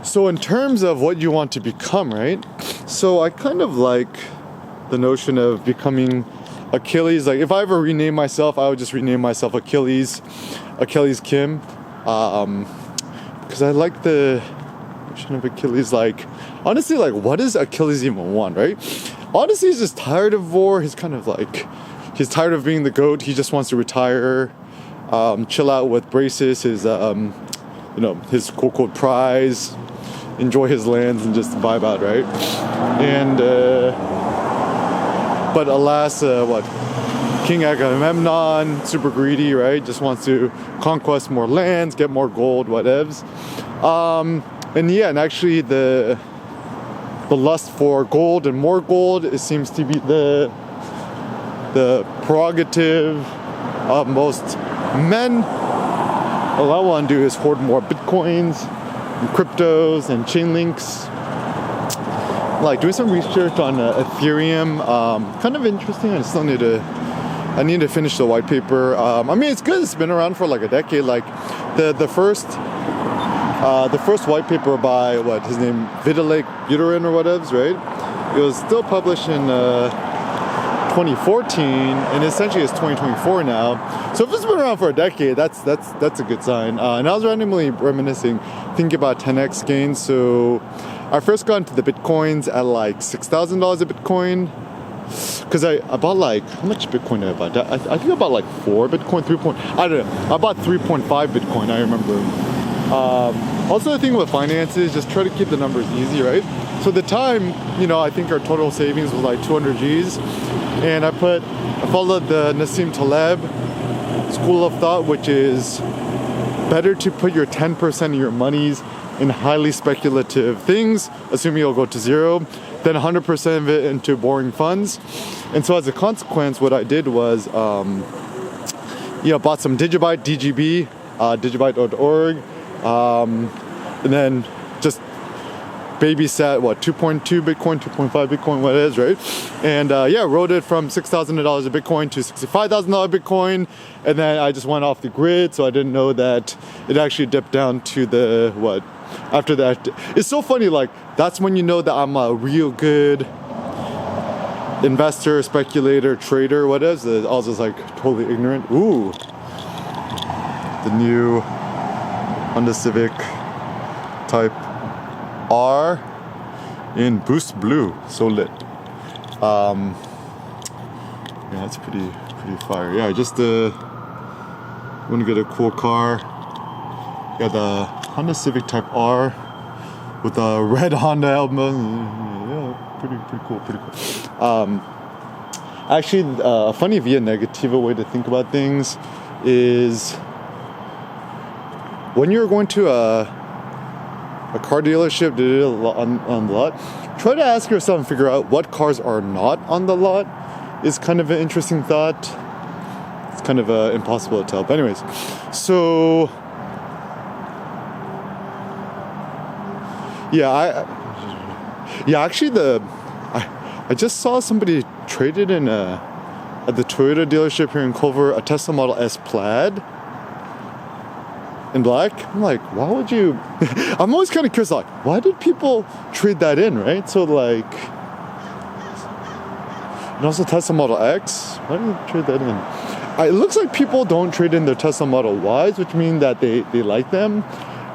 So in terms of what you want to become, right? So I kind of like the notion of becoming Achilles. Like if I ever rename myself, I would just rename myself Achilles Kim. Because I like the notion of Achilles. Like honestly, like what does Achilles even want, right? Honestly, he's just tired of war. He's kind of like, he's tired of being the GOAT. He just wants to retire, chill out with Braces, his his quote prize, enjoy his lands and just vibe out, right? And but alas, King Agamemnon, super greedy, right? Just wants to conquest more lands, get more gold, whatevs. And actually the lust for gold and more gold, it seems to be the prerogative of most men. All I want to do is hoard more bitcoins and cryptos and chain links. Like doing some research on Ethereum, kind of interesting. I need to finish the white paper. I mean, it's good. It's been around for like a decade. Like the first white paper by his name, Vitalik Buterin or whatever, right? It was still published in 2014, and essentially it's 2024 now. So if it's been around for a decade, that's a good sign. And I was randomly reminiscing, thinking about 10x gains. So I first got into the bitcoins at like $6,000 a bitcoin. Because I bought like, how much Bitcoin did I buy? I think I bought like 4 Bitcoin, I don't know. I bought 3.5 Bitcoin, I remember. Also the thing with finances, just try to keep the numbers easy, right? So at the time, I think our total savings was like 200 G's. And I followed the Nassim Taleb school of thought, which is better to put your 10% of your monies in highly speculative things, assuming it'll go to zero, than 100% of it into boring funds. And so as a consequence, what I did was, bought some Digibyte, DGB, digibyte.org, and then just babysat 2.2 Bitcoin, 2.5 Bitcoin, what it is, right? And rode it from $6,000 a Bitcoin to $65,000 Bitcoin, and then I just went off the grid, so I didn't know that it actually dipped down to after that. It's so funny, like that's when you know that I'm a real good investor, speculator, trader, what is it? I was just like totally ignorant. Ooh, the new Honda Civic Type R in Boost Blue, so lit. That's pretty fire. Yeah, just want to get a cool car. Yeah, the Honda Civic Type R with a red Honda emblem. Yeah, pretty cool. Actually, a funny via negativa way to think about things is when you're going to a car dealership on the lot, try to ask yourself and figure out what cars are not on the lot. Is kind of an interesting thought. It's kind of impossible to tell. But anyways, so I just saw somebody traded in at the Toyota dealership here in Culver a Tesla Model S Plaid in black. I'm like, why would you? I'm always kind of curious, like, why did people trade that in, right? So like, and also Tesla Model X. Why did they trade that in? It looks like people don't trade in their Tesla Model Ys, which means that they like them.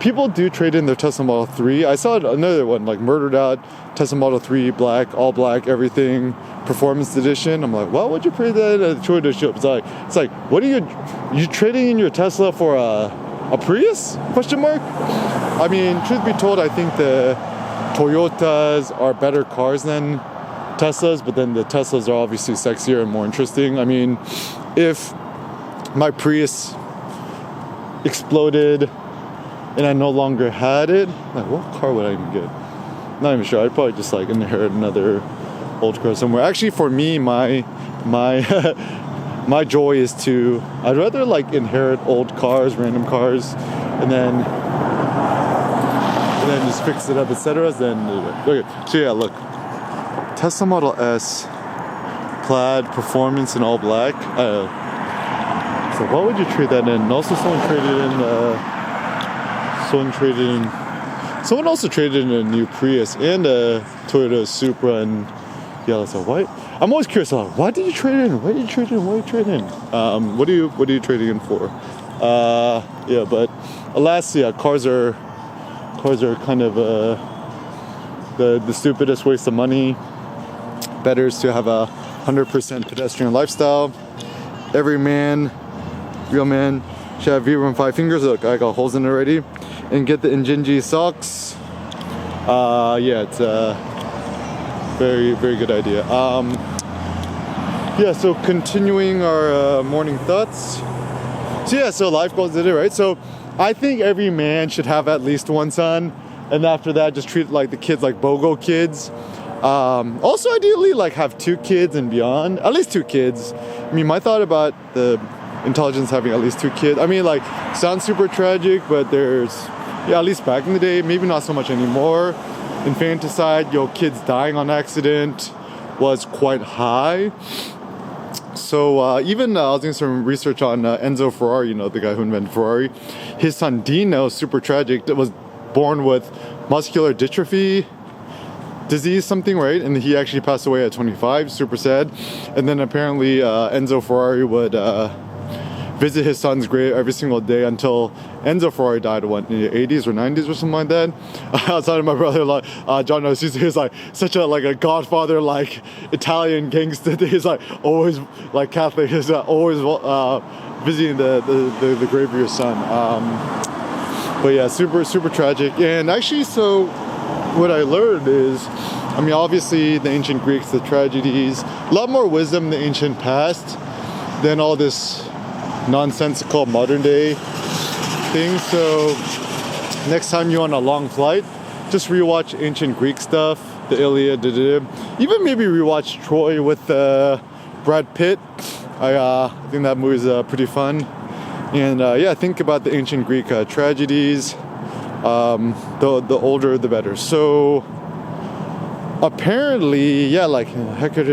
People do trade in their Tesla Model 3. I saw another one, like murdered out, Tesla Model 3, black, all black, everything, performance edition. I'm like, why would you trade that at a Toyota dealership? It's like, what are you trading in your Tesla for a Prius? Question mark. I mean, truth be told, I think the Toyotas are better cars than Teslas, but then the Teslas are obviously sexier and more interesting. I mean, if my Prius exploded and I no longer had it, like what car would I even get? Not even sure. I'd probably just like inherit another old car somewhere. Actually, for me, my my joy is I'd rather like inherit old cars, random cars, and then just fix it up, etc. Okay, so yeah, look, Tesla Model S, plaid, performance in all black. So why would you trade that in? And also someone traded in someone also traded in a new Prius and a Toyota Supra, and yeah, so why? I'm always curious. Like, why did you trade in? Why did you trade in? Why did you trade in? What are you trading in for? Yeah, but alas, yeah, cars are kind of the stupidest waste of money. Better is to have a 100% pedestrian lifestyle. Every man, real man, should have Vibram 5 fingers. Look, I got holes in it already. And get the Injinji socks. Yeah, it's a very, very good idea. Yeah, so continuing our morning thoughts. So yeah, so life goes in it, right? So I think every man should have at least one son, and after that, just treat like the kids like BOGO kids. Also, ideally, like have 2 kids and beyond. At least 2 kids. I mean, my thought about the intelligence having at least 2 kids. I mean, like, sounds super tragic, but there's, yeah, at least back in the day, maybe not so much anymore. Infanticide, kids dying on accident was quite high. So even I was doing some research on Enzo Ferrari, the guy who invented Ferrari. His son Dino, super tragic, was born with muscular dystrophy disease, something, right? And he actually passed away at 25, super sad. And then apparently Enzo Ferrari would visit his son's grave every single day until Enzo Ferrari died, in the 80s or 90s or something like that. I was talking to my brother, like, John knows, he's like such a godfather, like Italian gangster. He's like always like Catholic. He's always visiting the grave of your son. But yeah, super, super tragic. And actually, so what I learned is, I mean, obviously the ancient Greeks, the tragedies, a lot more wisdom in the ancient past than all this nonsensical modern day things. So next time you're on a long flight, just rewatch ancient Greek stuff, the Iliad, even maybe rewatch Troy with Brad Pitt. I think that movie's pretty fun. And yeah, think about the ancient Greek tragedies. The older the better. So apparently, yeah, like Hector,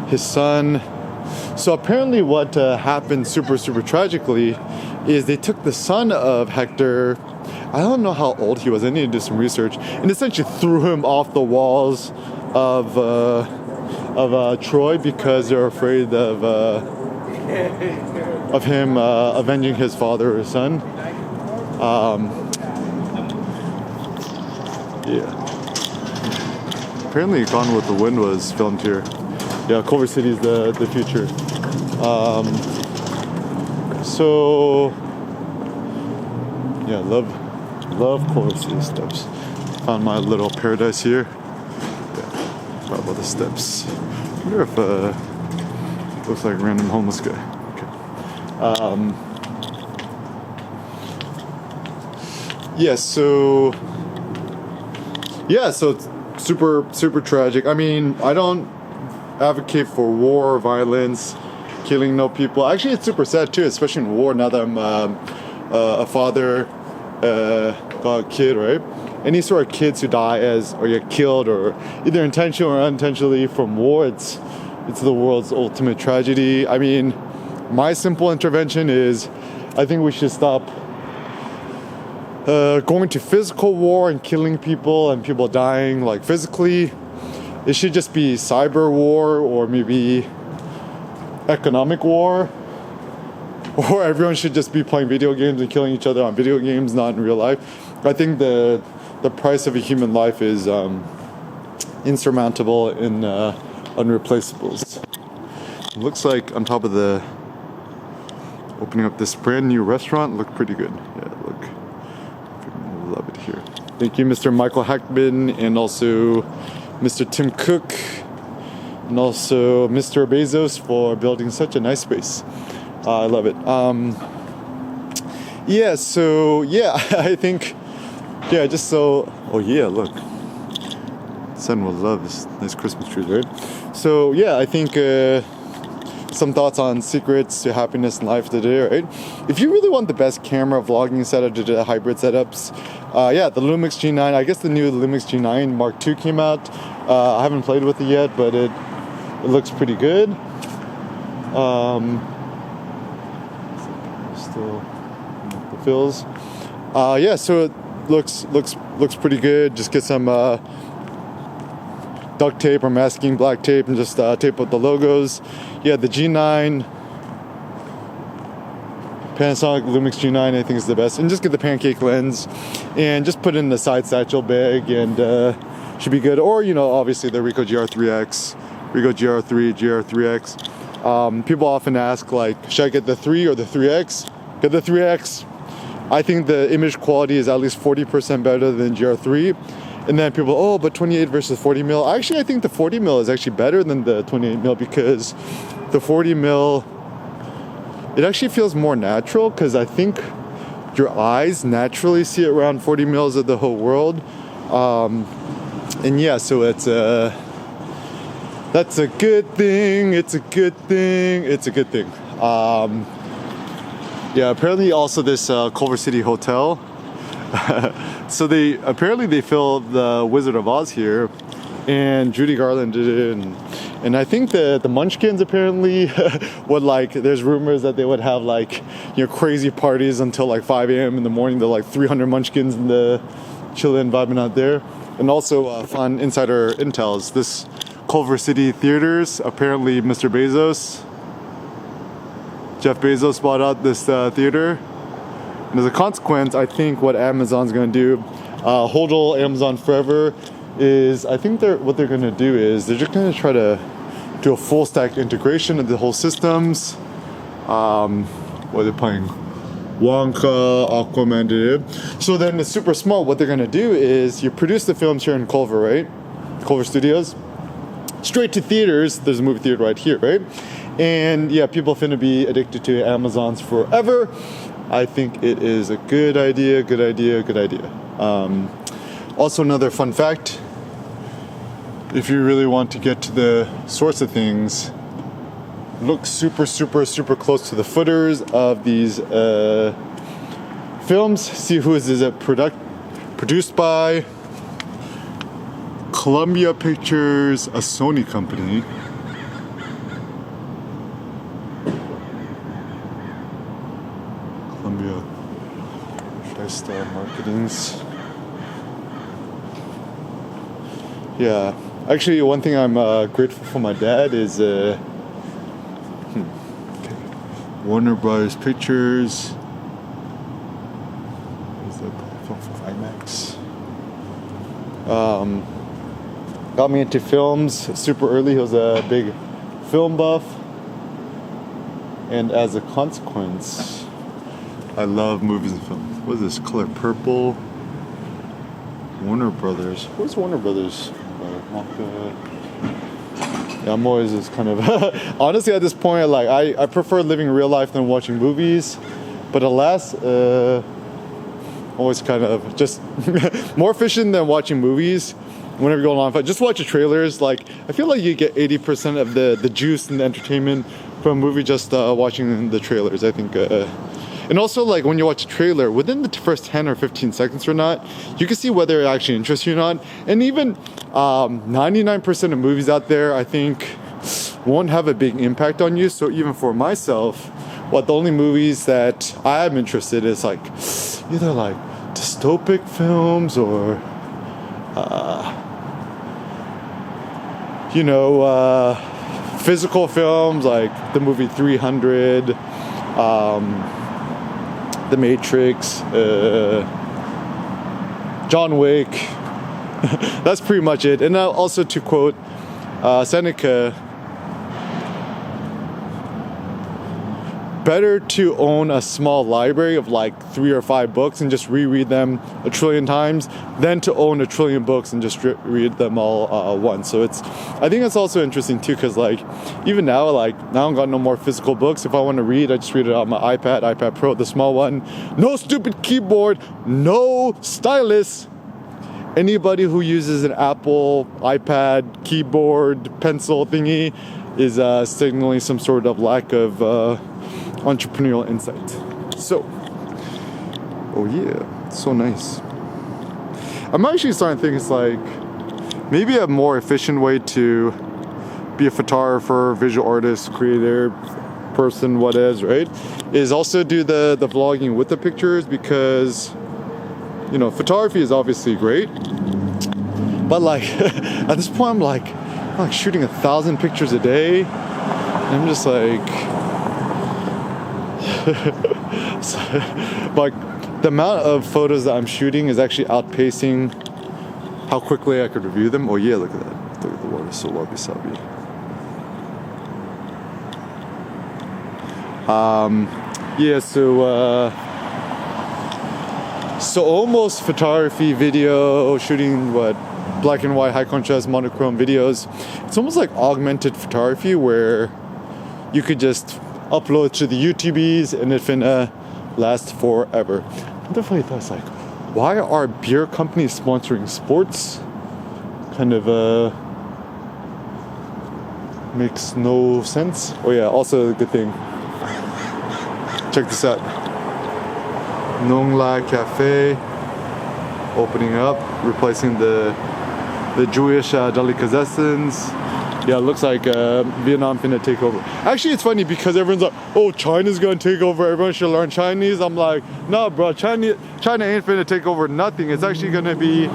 his son. So apparently what happened super, super tragically is they took the son of Hector, I don't know how old he was, I need to do some research, and essentially threw him off the walls of Troy because they're afraid of him avenging his father or son. Yeah. Apparently Gone with the Wind was filmed here. Yeah, Culver City is the future. So yeah, love Culver City steps. Found my little paradise here. Yeah, about the steps. I wonder if looks like a random homeless guy. Okay. Yeah, so it's super, super tragic. I mean, I don't advocate for war or violence, killing no people. Actually, it's super sad too, especially in war. Now that I'm a father, got a kid, right? Any sort of kids who die or get killed, or either intentionally or unintentionally from war, it's the world's ultimate tragedy. I mean, my simple intervention is, I think we should stop going to physical war and killing people and people dying like physically. It should just be cyber war, or maybe economic war, or everyone should just be playing video games and killing each other on video games, not in real life. I think the price of a human life is insurmountable and unreplaceables. It looks like on top of the opening up this brand new restaurant, look pretty good. Yeah, look, love it here. Thank you, Mr. Michael Hackman, and also Mr. Tim Cook, and also Mr. Bezos for building such a nice space. I love it. Yeah, so yeah, I think, yeah, just so, oh yeah, look. Son will love this nice Christmas tree, right? So yeah, I think some thoughts on secrets to happiness in life today, right? If you really want the best camera vlogging setup to the hybrid setups, yeah, the Lumix G9, I guess the new Lumix G9 Mark II came out. I haven't played with it yet, but it looks pretty good. Still the fills. Yeah, so it looks pretty good. Just get some duct tape or masking black tape and just tape up the logos. Yeah, the G9, Panasonic Lumix G9 I think is the best. And just get the pancake lens and just put it in the side satchel bag and should be good. Or, obviously the Ricoh GR3X, Ricoh GR3, GR3X. People often ask, like, should I get the 3 or the 3X? Get the 3X. I think the image quality is at least 40% better than GR3. And then people, oh, but 28 versus 40 mil. Actually, I think the 40 mil is actually better than the 28 mil because the 40 mil, it actually feels more natural because I think your eyes naturally see around 40 mils of the whole world. And yeah, so that's a good thing. It's a good thing. It's a good thing. Yeah, apparently also this Culver City Hotel. So they filmed the Wizard of Oz here, and Judy Garland did it, and I think the Munchkins apparently would, like, there's rumors that they would have, like, crazy parties until like 5 a.m. in the morning. They're like 300 Munchkins in the chilling vibing out there. And also fun insider intels. This Culver City Theaters, apparently Mr. Bezos, Jeff Bezos bought out this theater. And as a consequence, I think what Amazon's going to do, Hodl Amazon Forever, is I think what they're going to do is they're just going to try to do a full stack integration of the whole systems. What they're playing, Wonka, Aquaman did it. So then it's super smart. What they're going to do is you produce the films here in Culver, right? Culver Studios. Straight to theaters. There's a movie theater right here, right? And yeah, people finna be addicted to Amazons forever. I think it is a good idea. Also, another fun fact, if you really want to get to the source of things, look super close to the footers of these films. See who is it produced by. Columbia Pictures, a Sony company. Columbia TriStar Marketings. Yeah, actually, one thing I'm grateful for my dad is Warner Brothers Pictures. Is that film for IMAX? Got me into films super early. He was a big film buff, and as a consequence, I love movies and films. What is this? Color Purple. Warner Brothers. Where's Warner Brothers? Yeah, I'm always just kind of honestly at this point, like I prefer living real life than watching movies, but alas, always kind of just more efficient than watching movies. Whenever you're going on, just watch the trailers. Like, I feel like you get 80% of the juice and the entertainment from a movie just watching the trailers. I think, and also, like, when you watch a trailer, within the first 10 or 15 seconds or not, you can see whether it actually interests you or not. And even 99% of movies out there, I think, won't have a big impact on you. So even for myself, the only movies that I am interested in is like either like dystopic films or physical films like the movie 300, The Matrix, John Wick. That's pretty much it. And also, to quote Seneca, better to own a small library of like 3 or 5 books and just reread them a trillion times than to own a trillion books and just read them all once. So I think it's also interesting too, because like even now, like I don't got no more physical books. If I want to read, I just read it on my iPad Pro, the small one. No stupid keyboard, no stylus. Anybody who uses an Apple iPad keyboard pencil thingy is signaling some sort of lack of entrepreneurial insight. So, oh yeah, so nice. I'm actually starting to think it's like maybe a more efficient way to be a photographer, visual artist, creator, person, what is, right? Is also do the vlogging with the pictures, because you know, photography is obviously great, but like at this point I'm like shooting 1,000 pictures a day, and I'm just like like the amount of photos that I'm shooting is actually outpacing how quickly I could review them. Oh yeah, look at that. Look at the water, so wabi-sabi. Yeah, so almost photography, video, shooting black and white, high contrast, monochrome videos. It's almost like augmented photography where you could just upload to the YouTubies and it finna last forever. The funny thought is like, why are beer companies sponsoring sports? Kind of makes no sense. Oh yeah, also a good thing. Check this out. Nong La Cafe opening up, replacing the Jewish delicatessens. Yeah, it looks like Vietnam finna take over. Actually, it's funny because everyone's like, oh, China's gonna take over, everyone should learn Chinese. I'm like, no, bro, China ain't finna take over nothing. It's actually gonna be,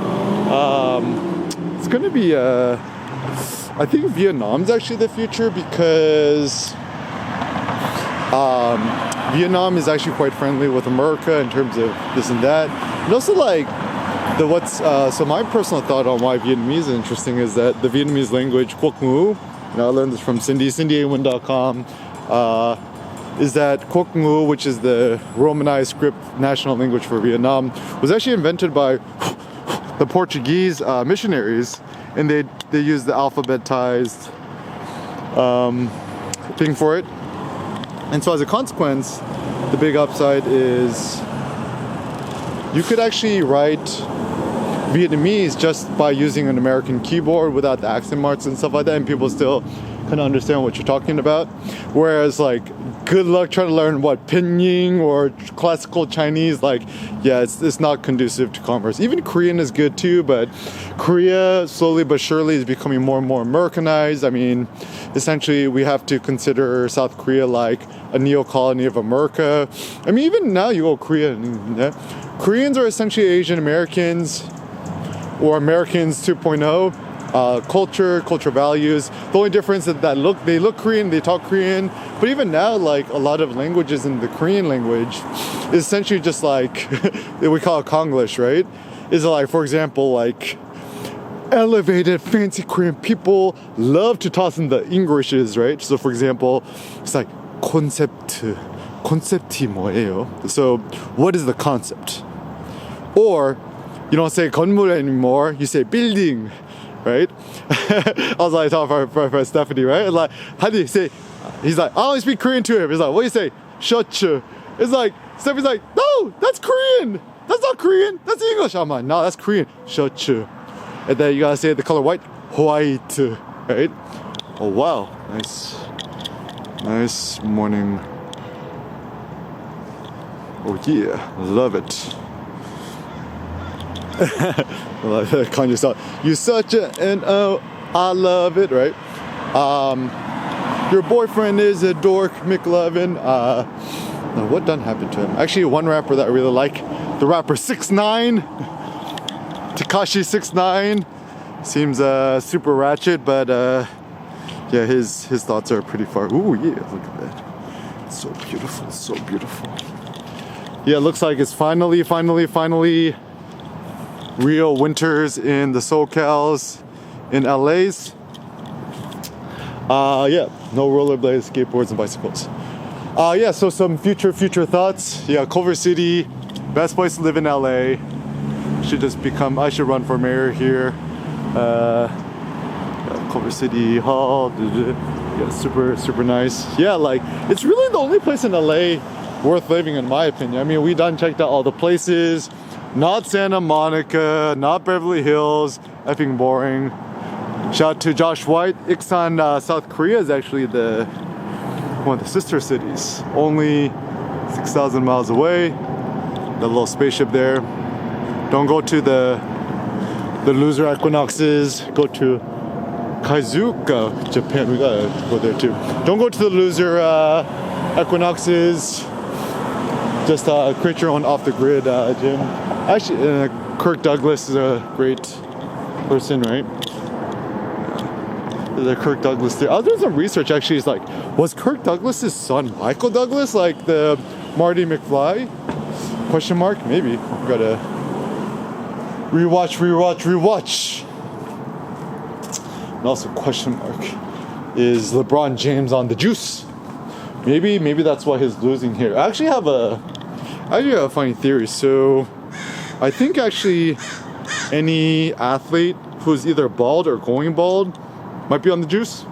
I think Vietnam's actually the future because Vietnam is actually quite friendly with America in terms of this and that. And also like, so my personal thought on why Vietnamese is interesting is that the Vietnamese language, Quoc Ngữ, I learned this from CindyAwin.com, is that Quoc Ngữ, which is the Romanized script national language for Vietnam, was actually invented by the Portuguese missionaries, and they used the alphabetized thing for it. And so as a consequence, the big upside is you could actually write Vietnamese just by using an American keyboard without the accent marks and stuff like that, and people still kind of understand what you're talking about. Whereas like, good luck trying to learn Pinyin or classical Chinese. Like, yeah, it's not conducive to commerce. Even Korean is good too, but Korea slowly but surely is becoming more and more Americanized. I mean, essentially we have to consider South Korea like a neo-colony of America. I mean, even now you go Korea, Koreans are essentially Asian Americans or Americans 2.0. Culture values. The only difference is that they look Korean, they talk Korean, but even now, like a lot of languages in the Korean language is essentially just like we call it Konglish, right? Is like, for example, like elevated, fancy Korean people love to toss in the Englishes, right? So, for example, it's like concept이 뭐예요? So, what is the concept? Or you don't say 건물 anymore, you say building. Right? I was like talking for Stephanie, right? Like, how do you say? He's like, I only speak Korean to him. He's like, what do you say? Shochu. It's like, Stephanie's like, no, that's Korean. That's not Korean. That's English. I'm like, no, that's Korean. Shochu. And then you gotta say the color white. White. Right? Oh, wow. Nice morning. Oh, yeah. Love it. Kanye song. You such an I love it, right? Your boyfriend is a dork, McLovin. What done happened to him? Actually, one rapper that I really like, the rapper 6ix9ine, Tekashi 6ix9ine, seems super ratchet, but yeah, his thoughts are pretty far. Ooh, yeah, look at that. It's so beautiful, so beautiful. Yeah, it looks like it's finally real winters in the SoCals, in LA's. Yeah, no rollerblades, skateboards, and bicycles. Yeah, so some future thoughts. Yeah, Culver City, best place to live in LA. I should run for mayor here. Culver City Hall. Yeah, super nice. Yeah, like, it's really the only place in LA worth living, in my opinion. I mean, we done checked out all the places. Not Santa Monica, not Beverly Hills, effing boring. Shout out to Josh White. Iksan, South Korea is actually one of the sister cities. Only 6,000 miles away. The little spaceship there. Don't go to the loser equinoxes. Go to Kaizuka, Japan. We gotta go there too. Don't go to the loser equinoxes. Just create your own off the grid gym. Actually, Kirk Douglas is a great person, right? The Kirk Douglas theory. I was doing some research actually. It's like, was Kirk Douglas's son Michael Douglas, like the Marty McFly? Question mark? Maybe. We gotta rewatch. And also question mark. Is LeBron James on the juice? Maybe that's why he's losing here. I actually have a funny theory. So I think actually any athlete who's either bald or going bald might be on the juice.